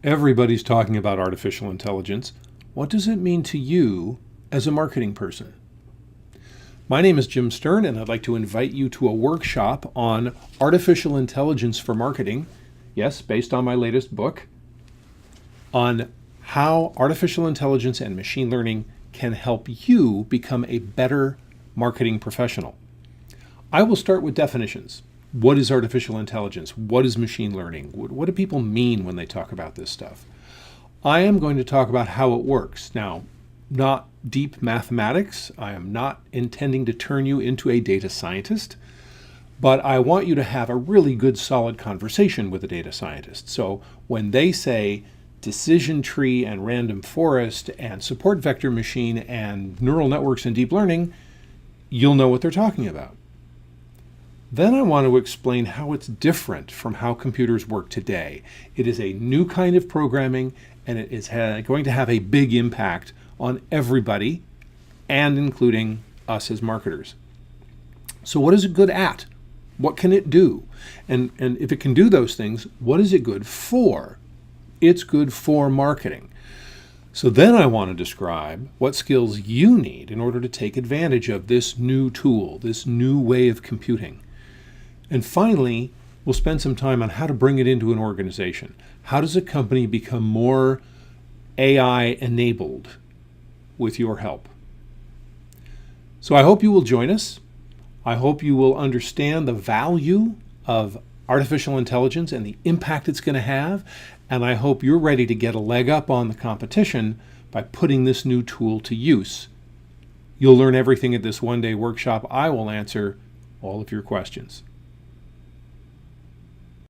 Everybody's talking about artificial intelligence. What does it mean to you as a marketing person? My name is Jim Stern, and I'd like to invite you to a workshop on artificial intelligence for marketing. Yes, based on my latest book, on how artificial intelligence and machine learning can help you become a better marketing professional. I will start with definitions. What is artificial intelligence? What is machine learning? What do people mean when they talk about this stuff? I am going to talk about how it works. Now, not deep mathematics. I am not intending to turn you into a data scientist, but I want you to have a really good, solid conversation with a data scientist. So when they say decision tree and random forest and support vector machine and neural networks and deep learning, you'll know what they're talking about. Then I want to explain how it's different from how computers work today. It is a new kind of programming, and it is going to have a big impact on everybody, and including us as marketers. So what is it good at? What can it do? And if it can do those things, what is it good for? It's good for marketing. So then I want to describe what skills you need in order to take advantage of this new tool, this new way of computing. And finally, we'll spend some time on how to bring it into an organization. How does a company become more AI enabled with your help? So I hope you will join us. I hope you will understand the value of artificial intelligence and the impact it's going to have. And I hope you're ready to get a leg up on the competition by putting this new tool to use. You'll learn everything at this one-day workshop. I will answer all of your questions.